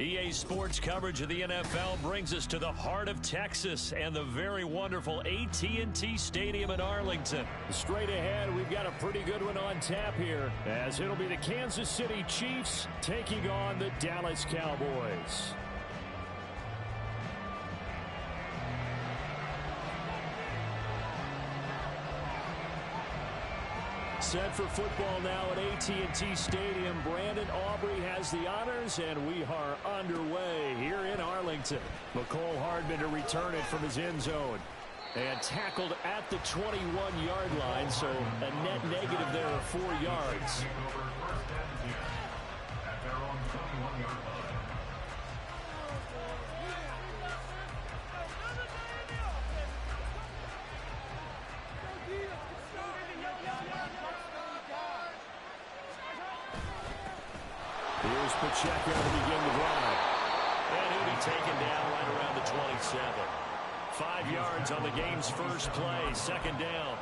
EA Sports coverage of the NFL brings us to the heart of Texas and the very wonderful AT&T Stadium in Arlington. Straight ahead, we've got a pretty good one on tap here, as it'll be the Kansas City Chiefs taking on the Dallas Cowboys. Set for football now at AT&T Stadium. Brandon Aubrey has the honors, and we are underway here in Arlington. McCole Hardman to return it from his end zone. And tackled at the 21-yard line, so a net negative there of 4 yards. Here's Pacheco to begin the drive. And he'll be taken down right around the 27. 5 yards on the game's first play, second down.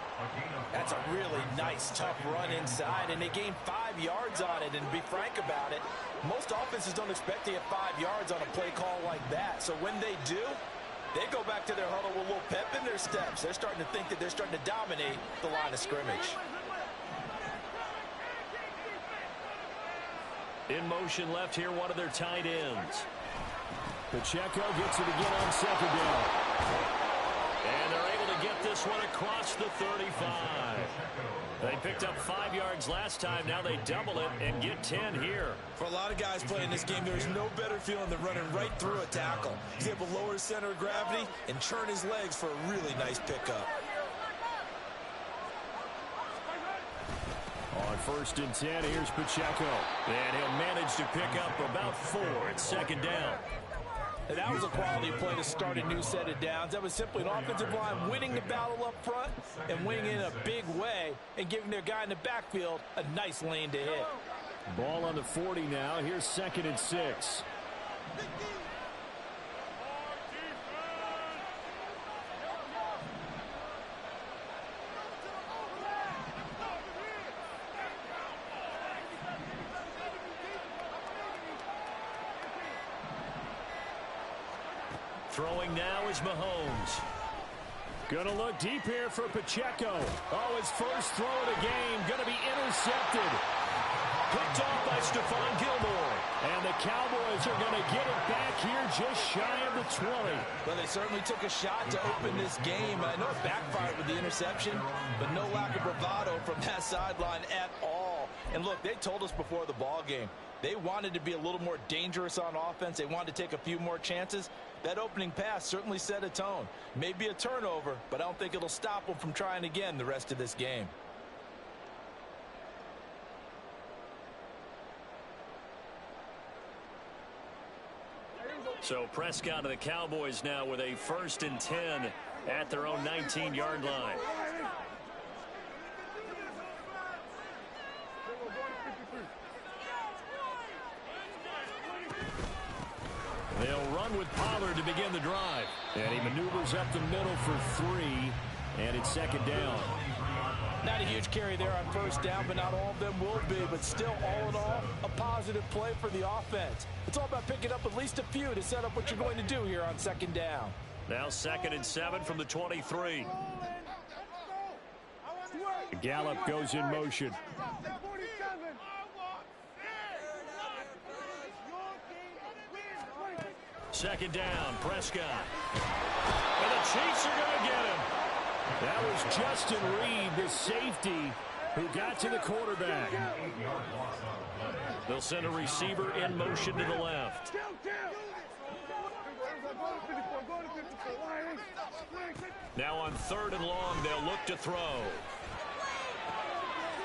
That's a really nice, tough run inside, and they gained 5 yards on it. And to be frank about it, most offenses don't expect to get 5 yards on a play call like that. So when they do, they go back to their huddle with a little pep in their steps. They're starting to think that they're starting to dominate the line of scrimmage. In motion left here, one of their tight ends. Pacheco gets it again on second down. And they're able to get this one across the 35. They picked up 5 yards last time. Now they double it and get 10 here. For a lot of guys playing this game, there's no better feeling than running right through a tackle. He's able to lower his center of gravity and churn his legs for a really nice pickup. On 1st and 10, here's Pacheco. And he'll manage to pick up about 4 at second down. And that was a quality play to start a new set of downs. That was simply an offensive line winning the battle up front and winning in a big way and giving their guy in the backfield a nice lane to hit. Ball on the 40 now. Here's 2nd and 6. Throwing now is Mahomes. Gonna look deep here for Pacheco. Oh, his first throw of the game. Gonna be intercepted. Picked off by Stephon Gilmore. And the Cowboys are gonna get it back here just shy of the 20. Well, they certainly took a shot to open this game. I know it backfired with the interception, but no lack of bravado from that sideline at all. And look, they told us before the ball game, they wanted to be a little more dangerous on offense. They wanted to take a few more chances. That opening pass certainly set a tone. Maybe a turnover, but I don't think it'll stop them from trying again the rest of this game. So Prescott and the Cowboys now with a 1st and 10 at their own 19-yard line. They'll run with Pollard to begin the drive. And he maneuvers up the middle for 3. And it's second down. Not a huge carry there on first down, but not all of them will be. But still, all in all, a positive play for the offense. It's all about picking up at least a few to set up what you're going to do here on second down. Now 2nd and 7 from the 23. Gallup goes in motion. Second down, Prescott. And the Chiefs are going to get him. That was Justin Reed, the safety, who got to the quarterback. They'll send a receiver in motion to the left. Now on 3rd and long, they'll look to throw.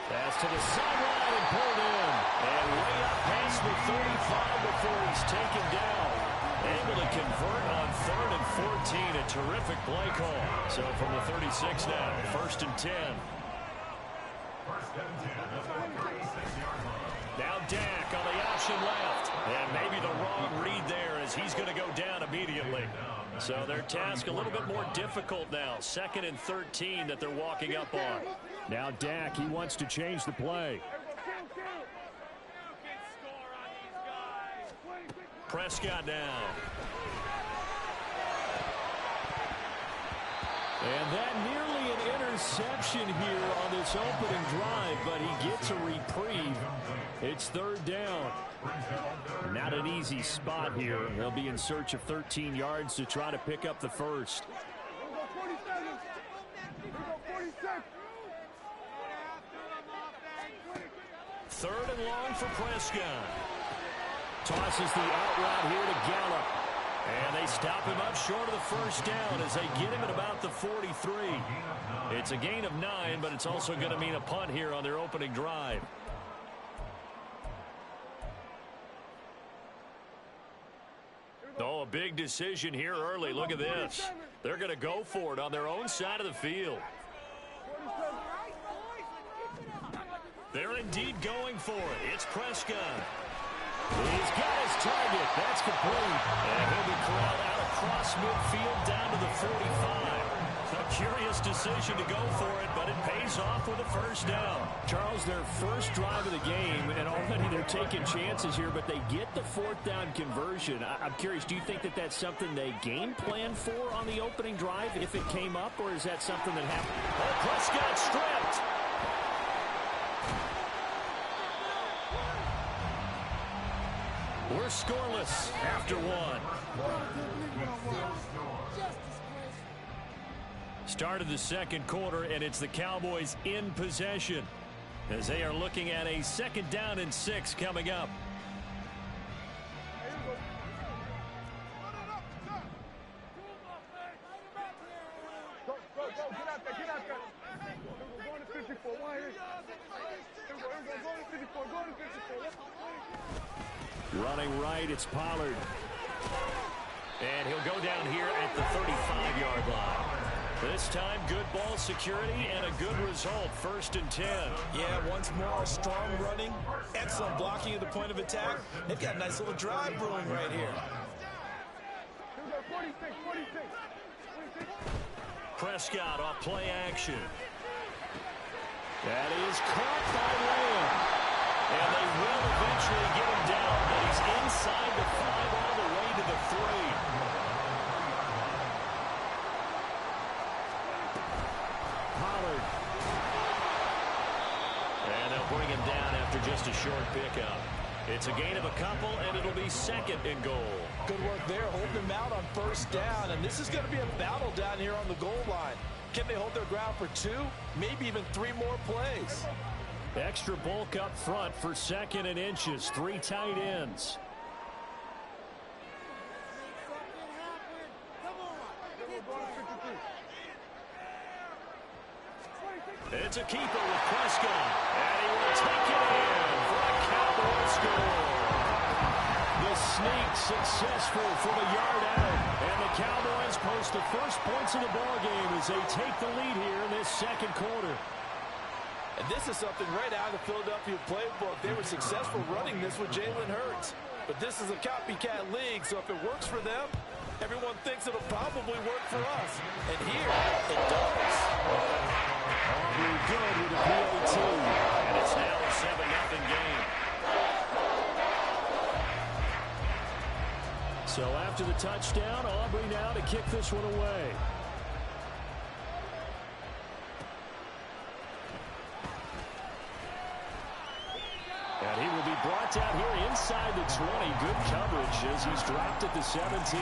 Pass to the sideline and pulled in. And way up past the 35 before he's taken down. Able to convert on 3rd and 14. A terrific play call. So from the 36 now, 1st and 10. Now Dak on the option left. And maybe the wrong read there as he's going to go down immediately. So their task a little bit more difficult now. 2nd and 13 that they're walking up on. Now Dak, he wants to change the play. Prescott now. And that nearly an interception here on this opening drive, but he gets a reprieve. It's third down. Not an easy spot here. They'll be in search of 13 yards to try to pick up the first. Third and long for Prescott. Tosses the out route here to Gallup. And they stop him up short of the first down as they get him at about the 43. It's a gain of 9, but it's also going to mean a punt here on their opening drive. Oh, a big decision here early. Look at this. They're going to go for it on their own side of the field. They're indeed going for it. It's Prescott. He's got his target. That's complete. And he'll be corralled out across midfield down to the 45. A curious decision to go for it, but it pays off with a first down. Charles, their first drive of the game, and already they're taking chances here, but they get the fourth down conversion. I'm curious, do you think that that's something they game plan for on the opening drive if it came up, or is that something that happened? Oh, Prescott stripped. We're scoreless after one. Start of the second quarter, and it's the Cowboys in possession as they are looking at a 2nd down and 6 coming up. Running right, it's Pollard. And he'll go down here at the 35-yard line. This time, good ball security and a good result. 1st and 10. Yeah, once more, strong running, excellent blocking at the point of attack. They've got a nice little drive brewing right here. Prescott off play action. That is caught by Lamb. And they will eventually get him down, but he's inside the 5 all the way to the 3. Pollard. And they'll bring him down after just a short pickup. It's a gain of a couple, and it'll be 2nd and goal. Good work there, holding him out on 1st down, and this is going to be a battle down here on the goal line. Can they hold their ground for 2, maybe even 3 more plays? Extra bulk up front for 2nd and inches. 3 tight ends. It's a keeper with Prescott. And he will take it in for a Cowboy score. The sneak successful from a yard out. And the Cowboys post the first points of the ball game as they take the lead here in this 2nd quarter. And this is something right out of the Philadelphia playbook. They were successful running this with Jalen Hurts. But this is a copycat league, so if it works for them, everyone thinks it'll probably work for us. And here, it does. Aubrey good with a PAT. And it's now a 7-0 game. So after the touchdown, Aubrey now to kick this one away. And he will be brought down here inside the 20. Good coverage as he's dropped at the 17.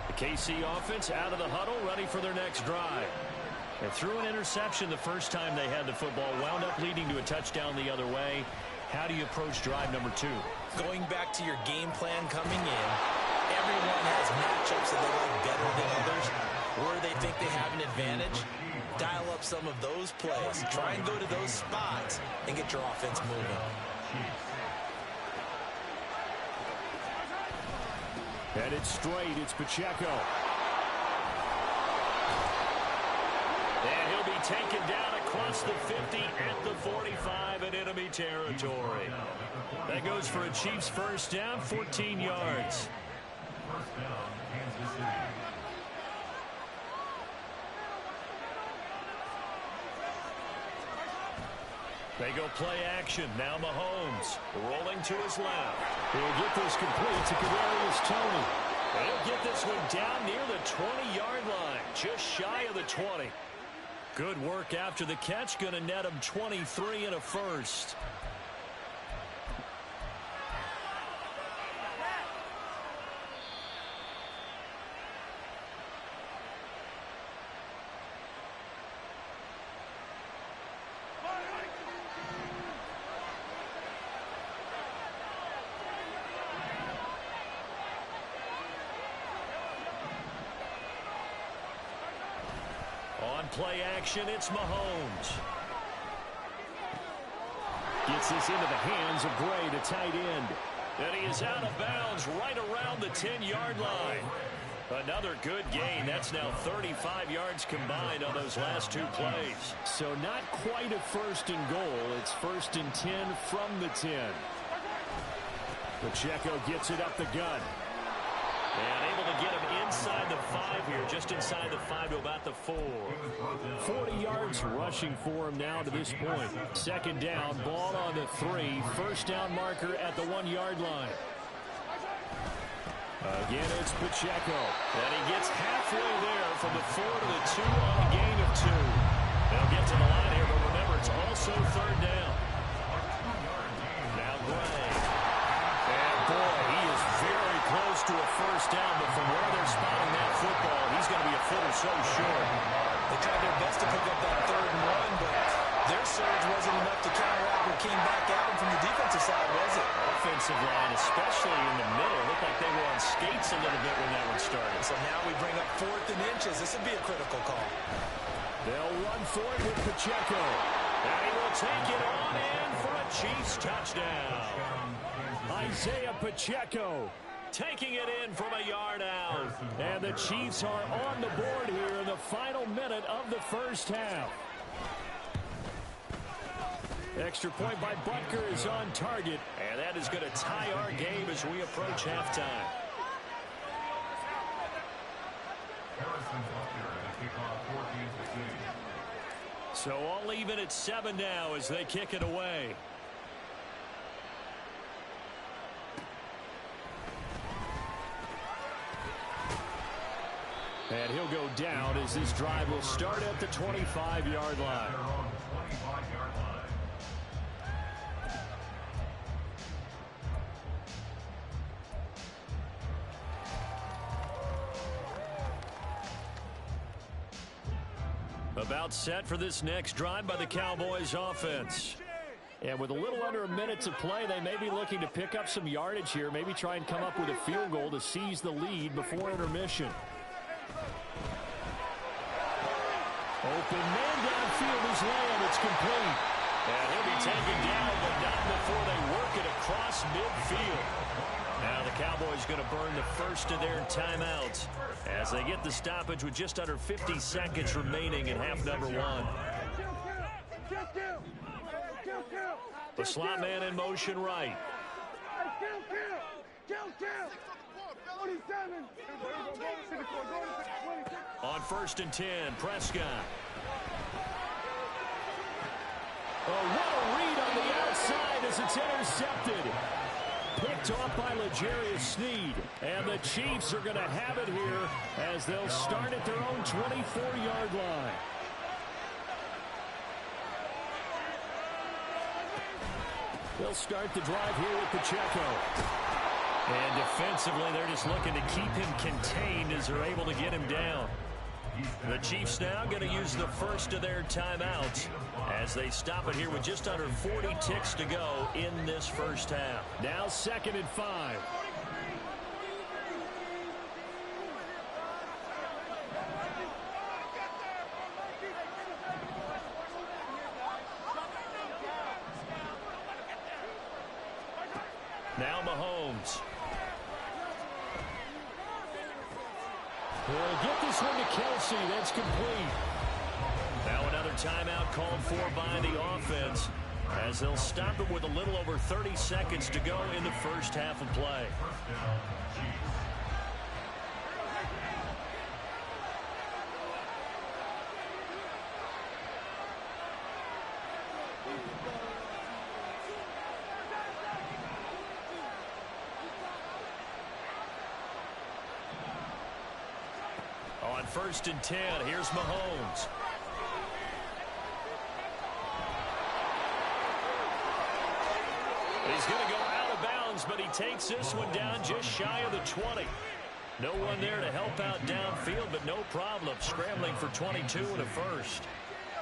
The KC offense out of the huddle, ready for their next drive. They threw an interception the first time they had the football, wound up leading to a touchdown the other way. How do you approach drive number 2? Going back to your game plan coming in, everyone has matchups that they like better than others, or they think they have an advantage. Dial up some of those plays. Try and go to those spots and get your offense moving. And it's straight. It's Pacheco. And he'll be taken down across the 50 at the 45 in enemy territory. That goes for a Chiefs first down, 14 yards. They go play action. Now Mahomes rolling to his left. He'll get this complete to Kadarius Toney. He'll get this one down near the 20-yard line, just shy of the 20. Good work after the catch. Going to net him 23 and a first. On play action, it's Mahomes. Gets this into the hands of Gray, the tight end. And he is out of bounds right around the 10-yard line. Another good gain. That's now 35 yards combined on those last two plays. So not quite a first and goal. It's first and 10 from the 10. Pacheco gets it up the gut. And able to get him inside the 5 here, just inside the 5 to about the 4. 40 yards rushing for him now to this point. Second down, ball on the 3. First down marker at the 1-yard line. Again, it's Pacheco. And he gets halfway there from the 4 to the 2 on a gain of 2. They'll get to the line here, but remember, it's also third down. Now Gray. And boy, he is very close to a first down, but from where they're spotting that football, he's going to be a foot or so short. They tried their best to pick up that 3rd and 1, but their surge wasn't enough to counteract what came back at them from the defensive side, was it? Offensive line, especially in the middle, looked like they were on skates a little bit when that one started. So now we bring up 4th and inches. This would be a critical call. They'll run for it with Pacheco. And he will take it on in for a Chiefs touchdown. Isaiah Pacheco taking it in from a yard out. And the Chiefs are on the board here in the final minute of the first half. Extra point by Butker is on target. And that is going to tie our game as we approach halftime. So all even at 7 now as they kick it away. And he'll go down as this drive will start at the 25-yard line. About set for this next drive by the Cowboys offense. And with a little under a minute to play, they may be looking to pick up some yardage here, maybe try and come up with a field goal to seize the lead before intermission. Open man downfield is Lamb. It's complete. And he'll be taken down, but not before they work it across midfield. Now the Cowboys going to burn the first of their timeouts as they get the stoppage with just under 50 seconds remaining in half number 1. The slot man in motion right. On 1st and 10, Prescott. Oh, what a read on the outside as it's intercepted. Picked off by L'Jarius Sneed. And the Chiefs are going to have it here as they'll start at their own 24-yard line. They'll start the drive here with Pacheco. And defensively, they're just looking to keep him contained as they're able to get him down. The Chiefs now going to use the first of their timeouts as they stop it here with just under 40 ticks to go in this first half. Now 2nd and 5. Now Mahomes. He'll get this one to Kelsey. That's complete. Now another timeout called for by the offense as they'll stop it with a little over 30 seconds to go in the first half of play. 1st and 10. Here's Mahomes. He's going to go out of bounds, but he takes this one down just shy of the 20. No one there to help out downfield, but no problem. Scrambling for 22 and a first.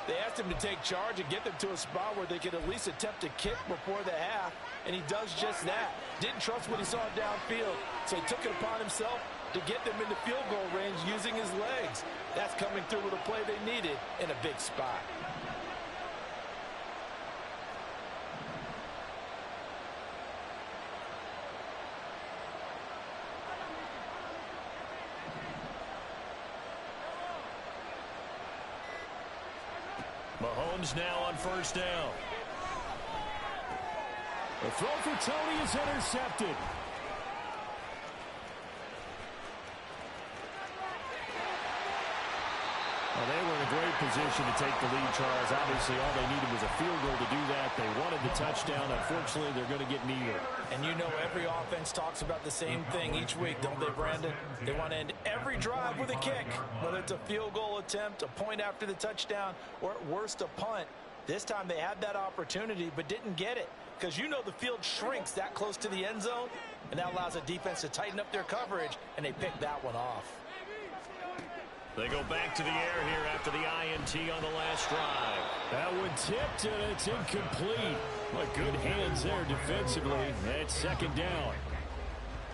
They asked him to take charge and get them to a spot where they could at least attempt a kick before the half, and he does just that. Didn't trust what he saw downfield, so he took it upon himself to get them into field goal range using his legs. That's coming through with a play they needed in a big spot. Mahomes now on 1st down. The throw for Tony is intercepted. Well, they were in a great position to take the lead, Charles. Obviously, all they needed was a field goal to do that. They wanted the touchdown. Unfortunately, they're going to get neither. And you know every offense talks about the same thing each week, don't they, Brandon? They want to end every drive with a kick, whether it's a field goal attempt, a point after the touchdown, or at worst a punt. This time they had that opportunity but didn't get it, because you know the field shrinks that close to the end zone, and that allows a defense to tighten up their coverage, and they picked that one off. They go back to the air here after the INT on the last drive. That one tipped, and it's incomplete. But good hands there defensively. That's 2nd down.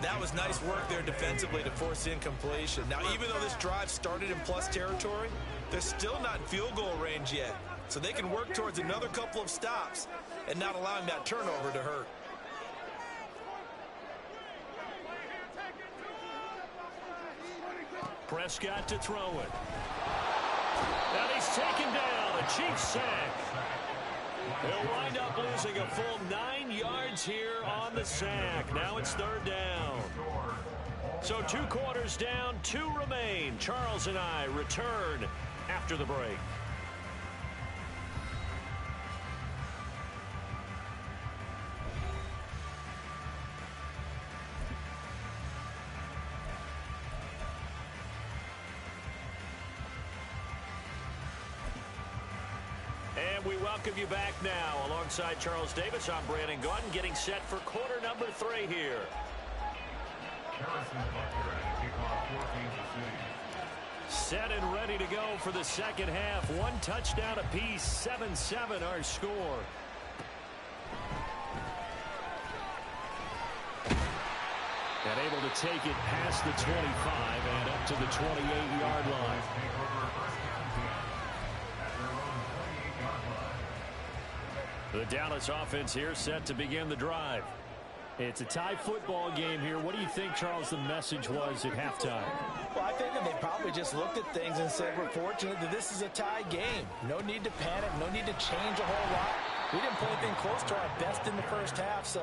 That was nice work there defensively to force incompletion. Now, even though this drive started in plus territory, they're still not in field goal range yet. So they can work towards another couple of stops and not allowing that turnover to hurt. Prescott to throw it. And he's taken down. A Chiefs sack. He'll wind up losing a full 9 yards here on the sack. Now it's 3rd down. So 2 quarters down, 2 remain. Charles and I return after the break. And we welcome you back now. Alongside Charles Davis, I'm Brandon Gaudin, getting set for quarter number 3 here. Set and ready to go for the 2nd half. 1 touchdown apiece, 7-7 our score. And able to take it past the 25 and up to the 28-yard line. The Dallas offense here set to begin the drive. It's a tie football game here. What do you think, Charles, the message was at halftime? Well, I think that they probably just looked at things and said, we're fortunate that this is a tie game. No need to panic. No need to change a whole lot. We didn't play anything close to our best in the 1st half, so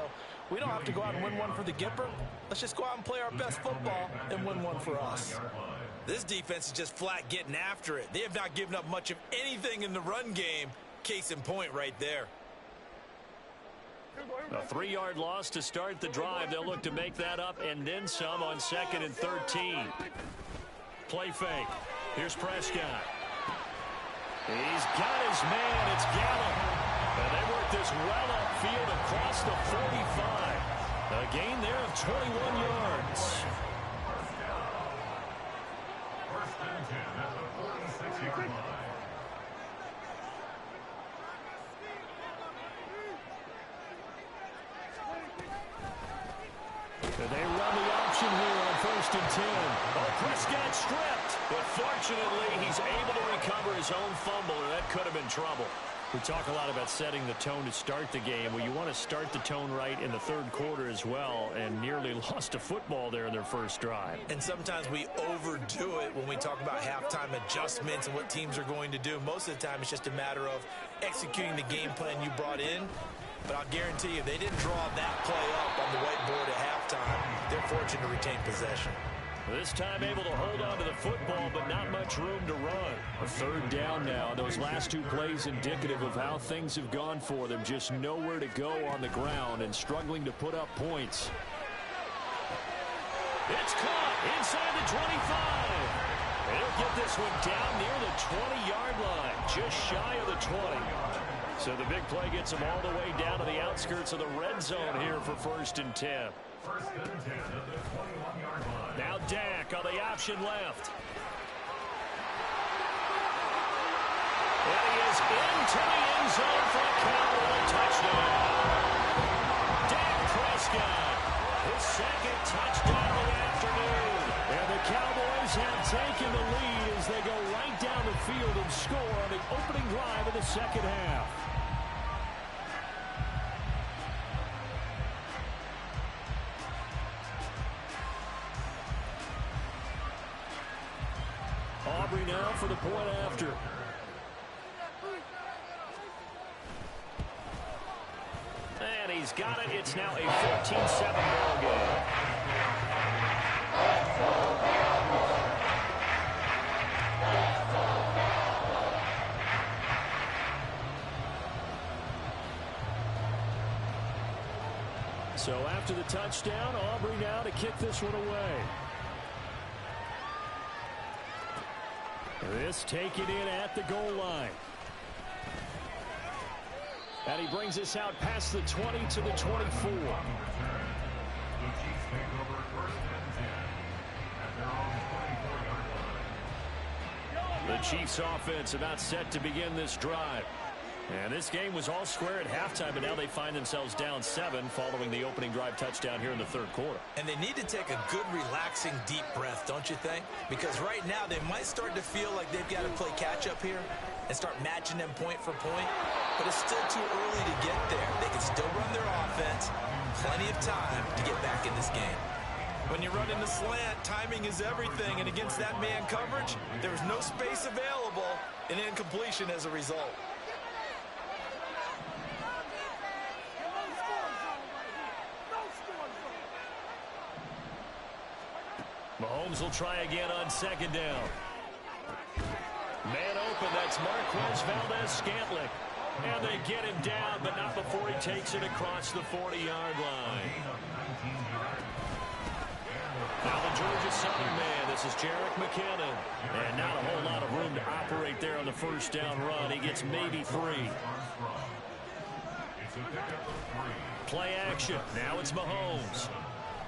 we don't have to go out and win one for the Gipper. Let's just go out and play our best football and win one for us. This defense is just flat getting after it. They have not given up much of anything in the run game. Case in point right there. A 3-yard loss to start the drive. They'll look to make that up and then some on 2nd and 13. Play fake. Here's Prescott. He's got his man. It's Gallup. And they work this well upfield across the 45. A gain there of 21 yards. They run the option here on 1st and 10. Oh, Prescott stripped. But fortunately, he's able to recover his own fumble, or that could have been trouble. We talk a lot about setting the tone to start the game. Well, you want to start the tone right in the 3rd quarter as well, and nearly lost a football there in their first drive. And sometimes we overdo it when we talk about halftime adjustments and what teams are going to do. Most of the time, it's just a matter of executing the game plan you brought in. But I'll guarantee you, they didn't draw that play up on the whiteboard at halftime. They're fortunate to retain possession. This time able to hold on to the football, but not much room to run. A 3rd down now. Those last 2 plays indicative of how things have gone for them. Just nowhere to go on the ground and struggling to put up points. It's caught inside the 25. He'll get this one down near the 20-yard line, just shy of the 20. So the big play gets him all the way down to the outskirts of the red zone here for 1st and 10. Now Dak on the option left. And he is into the end zone for a Cowboy touchdown. Dak Prescott, his 2nd touchdown of the afternoon. And the Cowboys have taken the lead as they go right down the field and score on the opening drive of the 2nd half. Aubrey now for the point after. And he's got it. It's now a 14-7 ball game. So after the touchdown, Aubrey now to kick this one away. This taken in at the goal line. And he brings us out past the 20 to the 24. The Chiefs offense about set to begin this drive. And this game was all square at halftime, but now they find themselves down 7 following the opening drive touchdown here in the 3rd quarter. And they need to take a good, relaxing, deep breath, don't you think? Because right now they might start to feel like they've got to play catch-up here and start matching them point for point. But it's still too early to get there. They can still run their offense. Plenty of time to get back in this game. When you run in the slant, timing is everything. And against that man coverage, there's no space available, and incompletion as a result. Mahomes will try again on 2nd down. Man open, that's Marquez Valdez-Scantling. And they get him down, but not before he takes it across the 40-yard line. Now the Georgia Southern man, this is Jerick McKinnon. And not a whole lot of room to operate there on the 1st down run. He gets maybe 3. Play action, now it's Mahomes.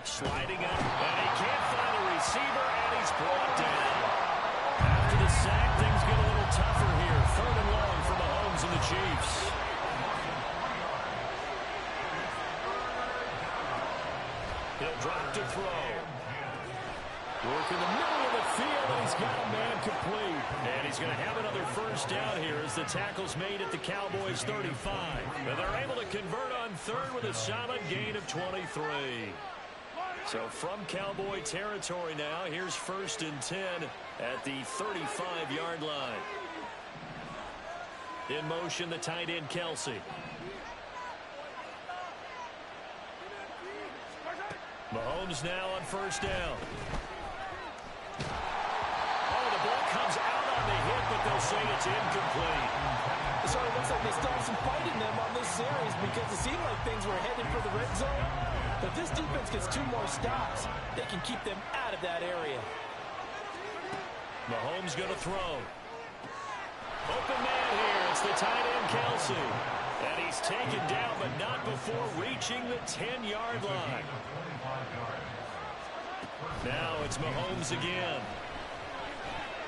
Sliding up, and he can't find a receiver, and he's brought down. After the sack, things get a little tougher here. 3rd and long for Mahomes and the Chiefs. He'll drop to throw. Work in the middle of the field, and he's got a man complete. And he's going to have another 1st down here as the tackle's made at the Cowboys' 35. And they're able to convert on 3rd with a solid gain of 23. So from Cowboy territory now, here's 1st and 10 at the 35-yard line. In motion, the tight end, Kelsey. Mahomes now on 1st down. Oh, the ball comes out on the hit, but they'll say it's incomplete. It sort of looks like they still have some fight in them on this series because it seemed like things were headed for the red zone. But if this defense gets 2 more stops, they can keep them out of that area. Mahomes going to throw. Open man here. It's the tight end, Kelsey. And he's taken down, but not before reaching the 10-yard line. Now it's Mahomes again.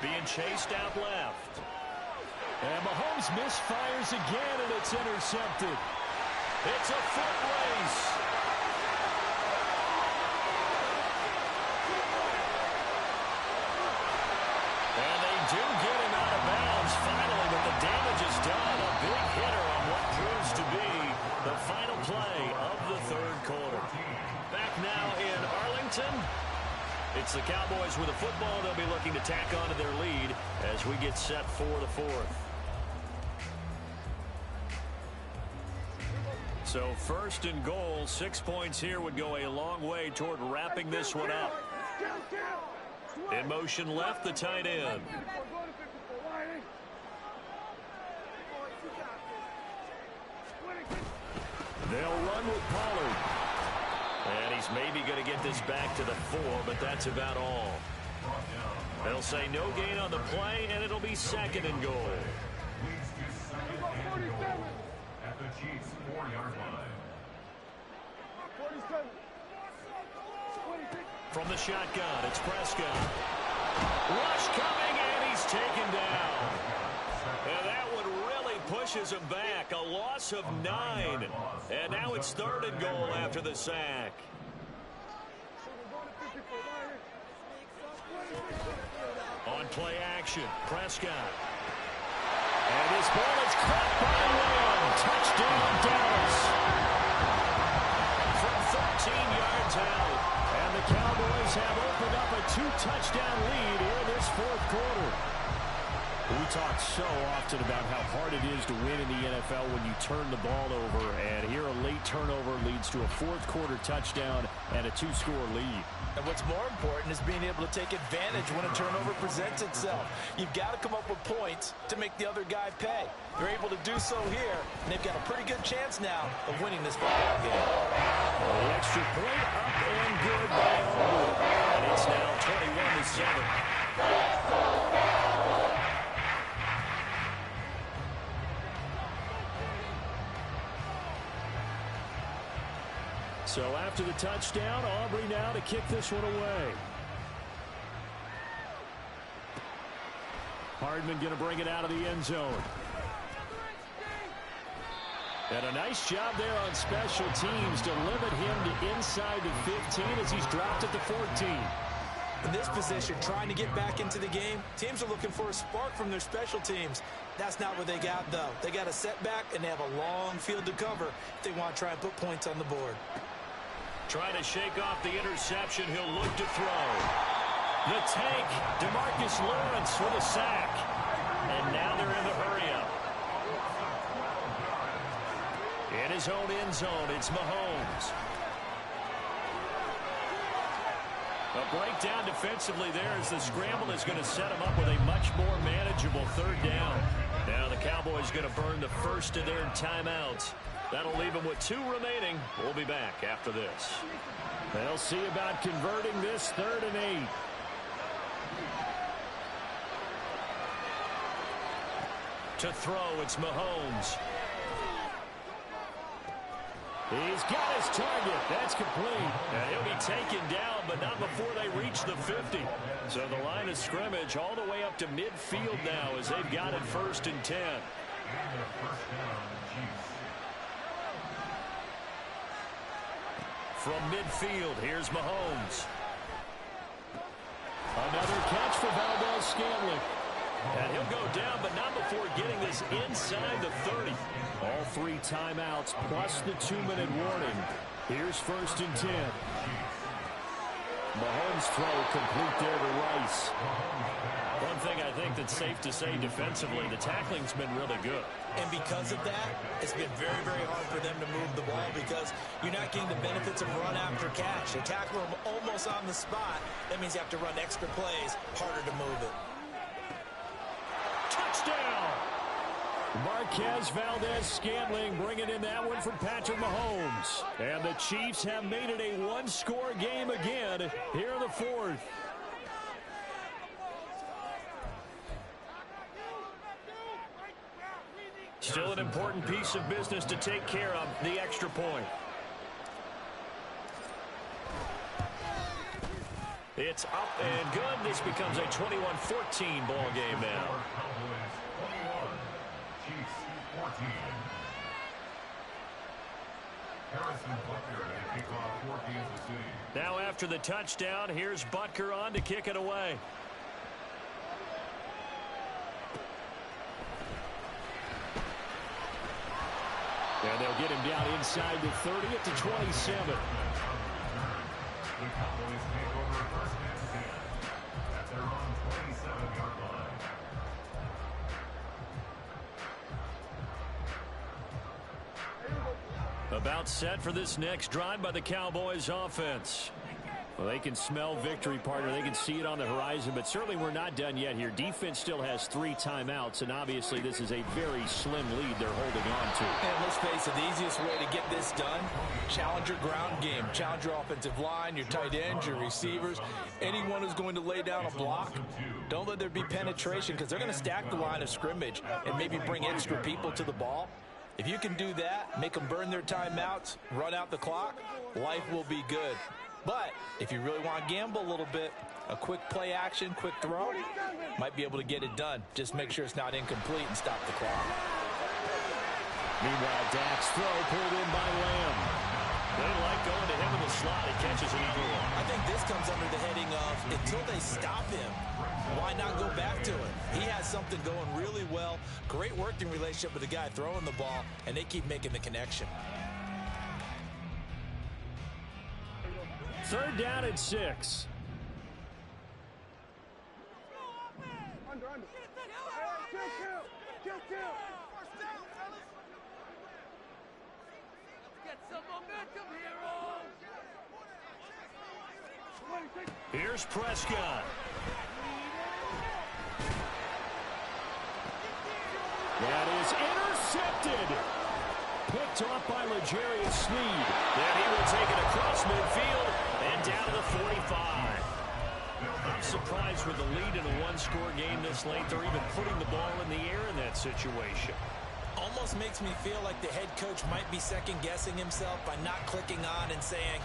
Being chased out left. And Mahomes misfires again, and it's intercepted. It's a foot race. And they do get him out of bounds finally, but the damage is done. A big hitter on what proves to be the final play of the 3rd quarter. Back now in Arlington. It's the Cowboys with a football. They'll be looking to tack on to their lead as we get set for the 4th. So 1st and goal, 6 points here would go a long way toward wrapping this one up. In motion left, the tight end. They'll run with Pollard. And he's maybe going to get this back to the 4, but that's about all. They'll say no gain on the play, and it'll be 2nd and goal. At the Chiefs' 4-yard line. From the shotgun, it's Prescott. Rush coming, and he's taken down. And that one really pushes him back. A loss of 9. And now it's 3rd and goal after the sack. On play action, Prescott. And this ball is caught by Lamb. Touchdown, Dallas. From 13 yards out. And the Cowboys have opened up a 2-touchdown lead here in this 4th quarter. We talk so often about how hard it is to win in the NFL when you turn the ball over. And here a late turnover leads to a 4th quarter touchdown and a 2-score lead. And what's more important is being able to take advantage when a turnover presents itself. You've got to come up with points to make the other guy pay. They're able to do so here, and they've got a pretty good chance now of winning this football game. The extra point up and good by Auburn. And it's now 21-7. So after the touchdown, Aubrey now to kick this one away. Hardman going to bring it out of the end zone. And a nice job there on special teams to limit him to inside the 15 as he's dropped at the 14. In this position, trying to get back into the game, teams are looking for a spark from their special teams. That's not what they got, though. They got a setback, and they have a long field to cover if they want to try and put points on the board. Trying to shake off the interception. He'll look to throw. The tank, DeMarcus Lawrence with a sack. And now they're in the hurry-up. In his own end zone, it's Mahomes. A breakdown defensively there as the scramble is going to set him up with a much more manageable 3rd down. Now the Cowboys going to burn the first of their timeouts. That'll leave them with 2 remaining. We'll be back after this. They'll see about converting this 3rd and 8. To throw, it's Mahomes. He's got his target. That's complete. And he'll be taken down, but not before they reach the 50. So the line of scrimmage all the way up to midfield now as they've got it 1st and 10. From midfield, here's Mahomes. Another catch for Valdez-Scantling. And he'll go down, but not before getting this inside the 30. All 3 timeouts plus the 2-minute warning. Here's 1st and 10. Mahomes' throw complete there to Rice. One thing I think that's safe to say defensively, the tackling's been really good. And because of that, it's been very, very hard for them to move the ball because you're not getting the benefits of run after catch. You tackle them almost on the spot. That means you have to run extra plays, harder to move it. Touchdown! Marquez Valdez-Scantling bringing in that one from Patrick Mahomes. And the Chiefs have made it a 1-score game again here in the 4th. Still an important piece of business to take care of, the extra point. It's up and good. This becomes a 21-14 ball game now. Now after the touchdown, here's Butker on to kick it away. And they'll get him down inside the 30 at the 27. The Cowboys take over 1st and 10 at their own 27-yard line. About set for this next drive by the Cowboys offense. Well, they can smell victory, partner. They can see it on the horizon, but certainly we're not done yet here. Defense still has 3 timeouts, and obviously this is a very slim lead they're holding on to. And let's face it, the easiest way to get this done, challenge your ground game. Challenge your offensive line, your tight ends, your receivers, anyone who's going to lay down a block. Don't let there be penetration because they're going to stack the line of scrimmage and maybe bring extra people to the ball. If you can do that, make them burn their timeouts, run out the clock, life will be good. But if you really want to gamble a little bit, a quick play action, quick throw, might be able to get it done. Just make sure it's not incomplete and stop the clock. Meanwhile, Dak's throw pulled in by Lamb. They like going to him in the slot. He catches another one. I think this comes under the heading of until they stop him, why not go back to it? He has something going really well. Great working relationship with the guy throwing the ball, and they keep making the connection. 3rd down and 6. Here's Prescott. That is intercepted. Picked off by L'Jarius Sneed. Then he will take it across midfield and down to the 45. I'm surprised with the lead in a one-score game this late. They're even putting the ball in the air in that situation. Almost makes me feel like the head coach might be second-guessing himself by not clicking on and saying,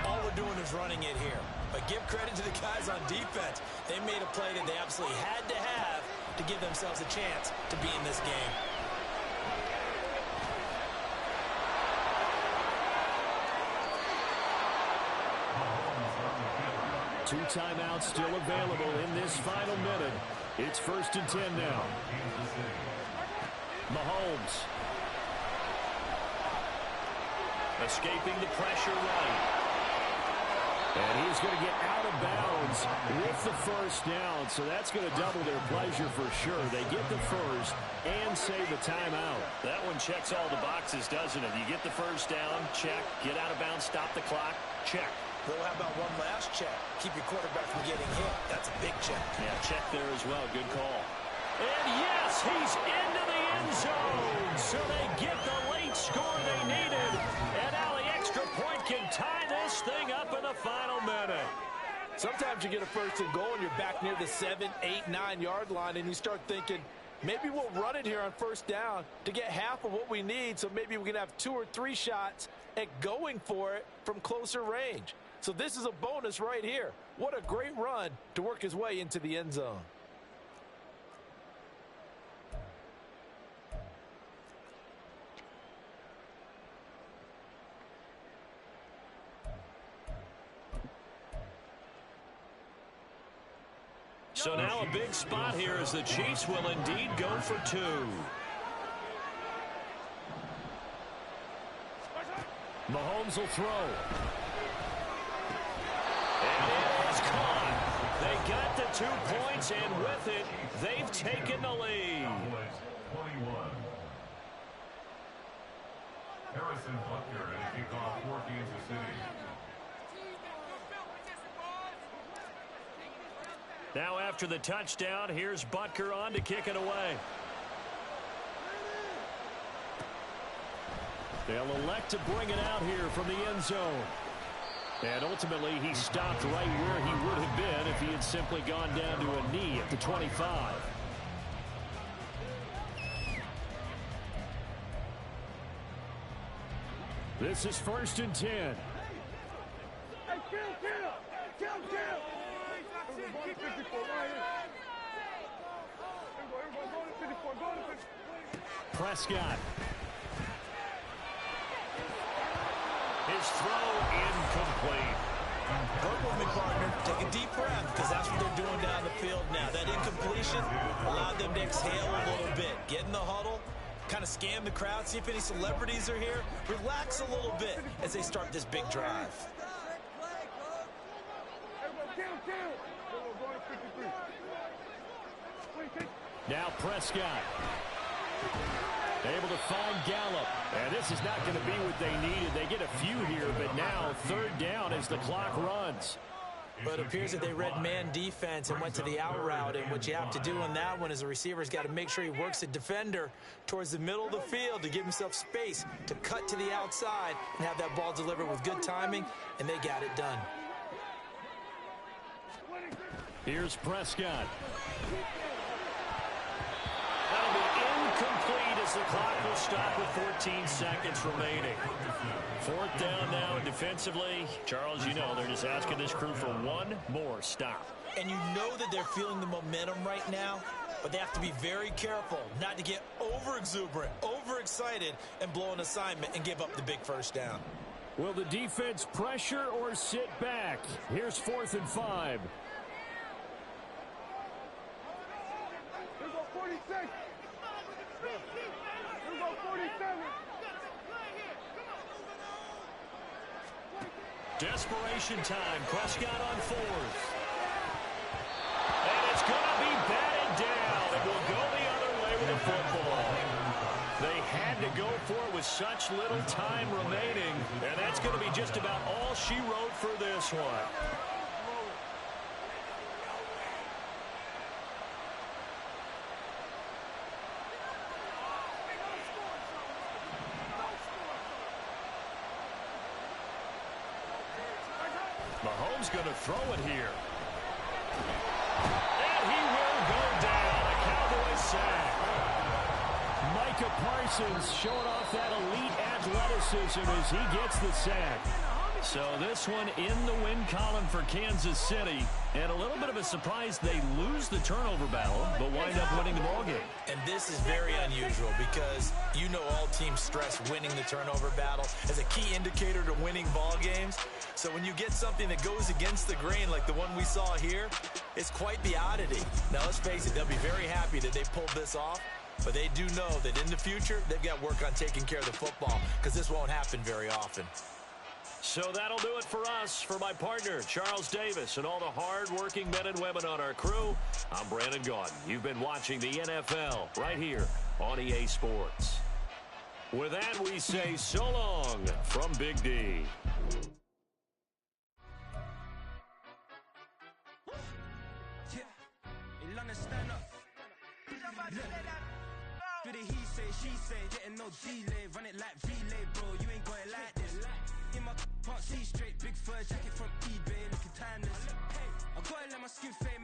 all we're doing is running it here. But give credit to the guys on defense. They made a play that they absolutely had to have to give themselves a chance to be in this game. Two timeouts still available in this final minute. It's 1st and 10 now. Mahomes. Escaping the pressure right. And he's going to get out of bounds with the 1st down, so that's going to double their pleasure for sure. They get the 1st and save a timeout. That one checks all the boxes, doesn't it? You get the 1st down, check. Get out of bounds, stop the clock, check. Well, how about one last check? Keep your quarterback from getting hit. That's a big check. Yeah, check there as well. Good call. And yes, he's into the end zone. So they get the late score they needed. And now the extra point can tie this thing up in the final minute. Sometimes you get a 1st and goal and you're back near the 7, 8, 9-yard line and you start thinking, maybe we'll run it here on 1st down to get half of what we need, so maybe we can have 2 or 3 shots at going for it from closer range. So this is a bonus right here. What a great run to work his way into the end zone. So now a big spot here as the Chiefs will indeed go for 2. Mahomes will throw. And it is caught. They got the 2 points, and with it, they've taken the lead. 21. Harrison Butker and a kickoff for Kansas City. Now after the touchdown, here's Butker on to kick it away. They'll elect to bring it out here from the end zone. And ultimately, he stopped right where he would have been if he had simply gone down to a knee at the 25. This is 1st and 10. Prescott. His throw incomplete. Work with me, partner. Take a deep breath because that's what they're doing down the field now. That incompletion allowed them to exhale a little bit. Get in the huddle, kind of scan the crowd, see if any celebrities are here. Relax a little bit as they start this big drive. Now Prescott. Able to find Gallup. And this is not going to be what they needed. They get a few here, but now third down as the clock runs. But it appears that they read man defense and went to the out route. And what you have to do on that one is the receiver's got to make sure he works the defender towards the middle of the field to give himself space to cut to the outside and have that ball delivered with good timing, and they got it done. Here's Prescott. That'll be incomplete as the clock will stop with 14 seconds remaining. Fourth down now defensively. Charles, you know they're just asking this crew for one more stop. And you know that they're feeling the momentum right now, but they have to be very careful not to get over-exuberant, overexcited, and blow an assignment and give up the big first down. Will the defense pressure or sit back? Here's 4th and 5. Here go 46. Here go 47. Desperation time. Prescott on 4th. And it's going to be batted down. It will go the other way with the football. They had to go for it with such little time remaining, and that's going to be just about all she wrote for this one. Mahomes going to throw it here. And he will go down. A Cowboys sack. Micah Parsons showing off that elite athleticism as he gets the sack. So this one in the win column for Kansas City. And a little bit of a surprise, they lose the turnover battle, but wind up winning the ballgame. And this is very unusual because you know all teams stress winning the turnover battle as a key indicator to winning ball games. So when you get something that goes against the grain like the one we saw here, it's quite the oddity. Now let's face it, they'll be very happy that they pulled this off, but they do know that in the future they've got work on taking care of the football because this won't happen very often. So that'll do it for us. For my partner, Charles Davis, and all the hard-working men and women on our crew, I'm Brandon Gaudin. You've been watching the NFL right here on EA Sports. With that, we say so long from Big D. Do the he say, she say, getting no delay, run it like relay, bro, you ain't got it like this. In my can't see straight, big fur jacket from eBay, looking timeless. I gotta let my skin fade.